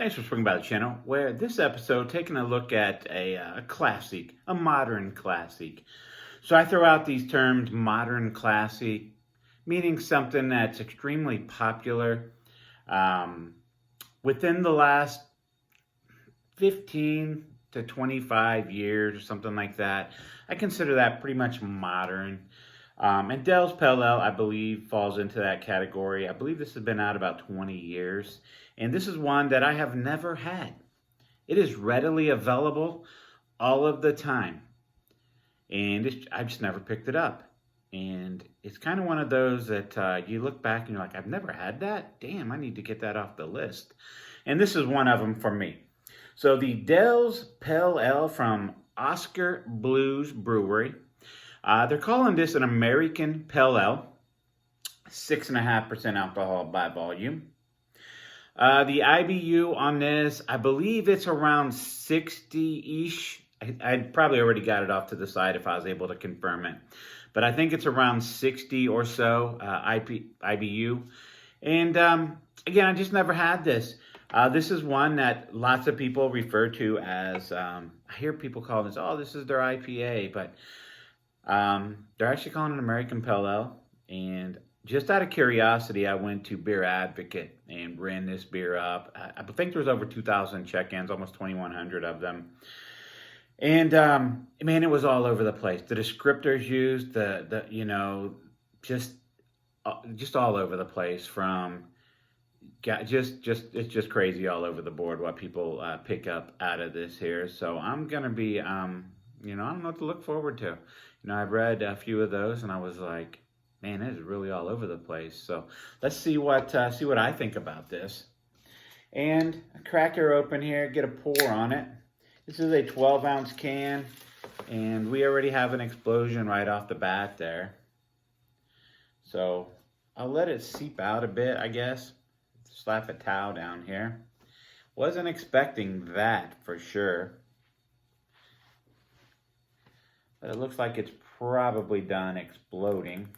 Thanks for swinging by the channel, where this episode taking a look at a classic, a modern classic. So I throw out these terms, modern classic, meaning something that's extremely popular within the last 15 to 25 years or something like that. I consider that pretty much modern. And Dell's Pale Ale, I believe, falls into that category. I believe this has been out about 20 years. And this is one that I have never had. It is readily available all of the time. And I've just never picked it up. And it's kind of one of those that you look back and you're like, I've never had that? Damn, I need to get that off the list. And this is one of them for me. So the Dell's Pale Ale from Oskar Blues Brewery. They're calling this an American Pale Ale. 6.5% alcohol by volume. The IBU on this, I believe it's around 60-ish. I probably already got it off to the side if I was able to confirm it. But I think it's around 60 or so IBU. And again, I just never had this. This is one that lots of people refer to as, I hear people call this, oh, this is their IPA. But they're actually calling it an American Pale Ale. And just out of curiosity, I went to Beer Advocate and ran this beer up. I think there was over 2,000 check-ins, almost 2,100 of them. And man, it was all over the place. The descriptors used, just all over the place. From it's just crazy all over the board what people pick up out of this here. So I'm gonna be, I don't know what to look forward to. I've read a few of those, and I was like, man, it is really all over the place. So let's see what I think about this. And a cracker open here, get a pour on it. This is a 12-ounce can, and we already have an explosion right off the bat there. So I'll let it seep out a bit, I guess. Slap a towel down here. Wasn't expecting that for sure. But it looks like it's probably done exploding.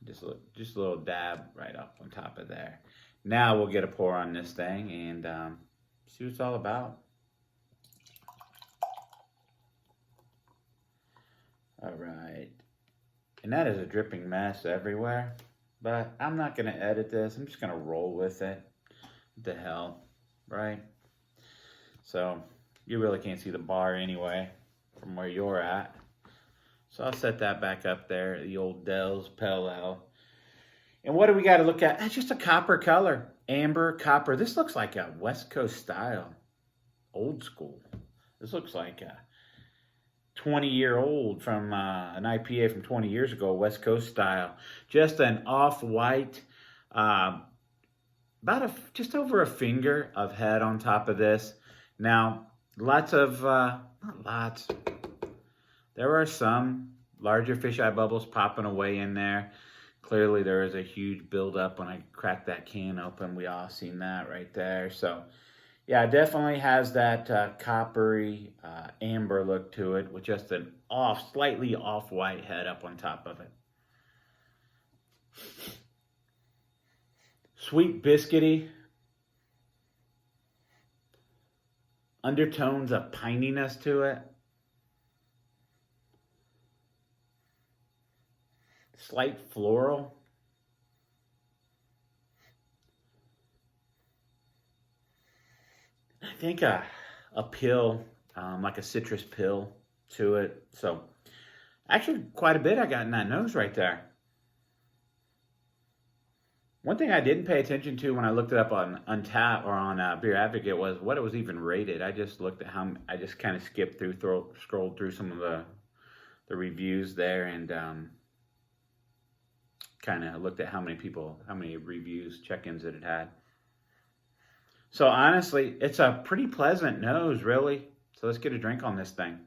Just a little dab right up on top of there. Now we'll get a pour on this thing and see what it's all about. All right. And that is a dripping mess everywhere. But I'm not going to edit this. I'm just going to roll with it. What the hell, right? So you really can't see the bar anyway from where you're at. So I'll set that back up there, the old Dell's Pale Ale. And what do we got to look at? It's just a copper color, amber copper. This looks like a West Coast style, old school. This looks like a 20-year-old from an IPA from 20 years ago, West Coast style. Just an off-white, just over a finger of head on top of this. Now, not lots. There are some larger fisheye bubbles popping away in there. Clearly, there is a huge buildup when I cracked that can open. We all seen that right there. So, yeah, it definitely has that coppery amber look to it with just an slightly off-white head up on top of it. Sweet biscuity. Undertones of pininess to it. Slight floral. I think a pill, like a citrus pill to it. So actually quite a bit I got in that nose right there. One thing I didn't pay attention to when I looked it up on Untappd or on Beer Advocate was what it was even rated. I just looked at I just kind of skipped through, scrolled through some of the reviews there, and kind of looked at how many reviews, check-ins it had. So honestly, it's a pretty pleasant nose, really. So let's get a drink on this thing.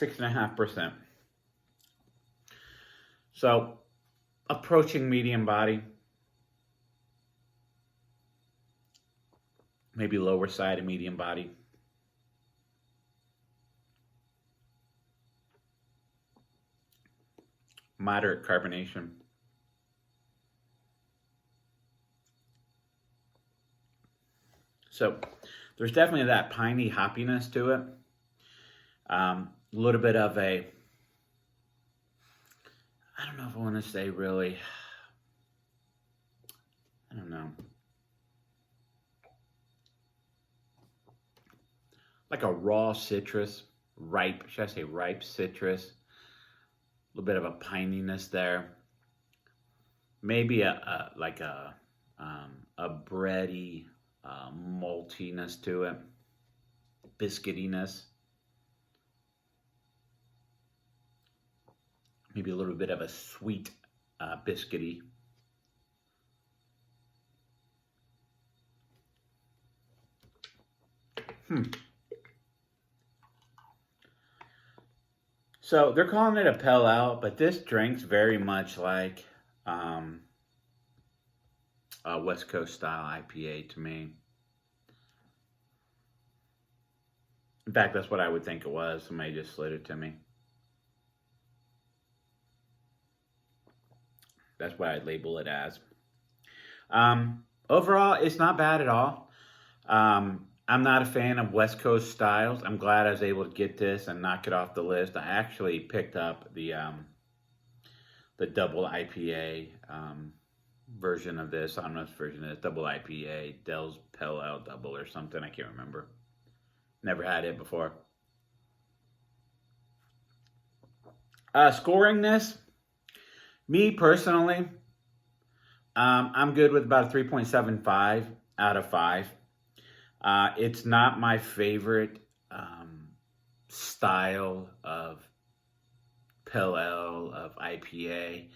(6.5%). So approaching medium body. maybe lower side of medium body. Moderate carbonation. So there's definitely that piney hoppiness to it. A little bit of a, I don't know if I want to say really, I don't know. Like a raw citrus, ripe, should I say ripe citrus? A little bit of a pininess there. Maybe like a bready maltiness to it, biscuitiness. Maybe a little bit of a sweet biscuity. So they're calling it a pale ale, but this drink's very much like a West Coast style IPA to me. In fact, that's what I would think it was. Somebody just slid it to me. That's what I'd label it as. Overall, it's not bad at all. I'm not a fan of West Coast styles. I'm glad I was able to get this and knock it off the list. I actually picked up the double IPA version of this. I don't know if this version is double IPA, Dell's Pale Ale Double or something. I can't remember. Never had it before. Scoring this, me personally, I'm good with about a 3.75 out of 5. It's not my favorite style of pale ale, of IPA.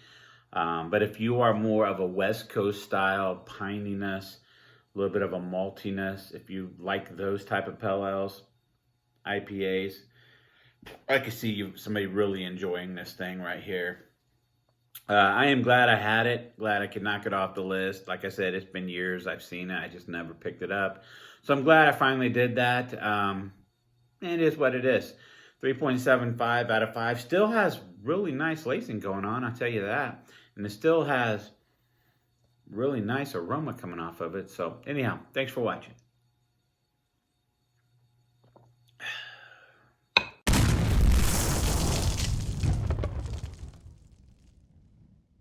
But if you are more of a West Coast style, pininess, a little bit of a maltiness, if you like those type of pale ales, IPAs, I could see somebody really enjoying this thing right here. I am glad I had it. Glad I could knock it off the list. Like I said, it's been years I've seen it. I just never picked it up. So I'm glad I finally did that. It is what it is. 3.75 out of 5. Still has really nice lacing going on, I'll tell you that. And it still has really nice aroma coming off of it. So anyhow, thanks for watching.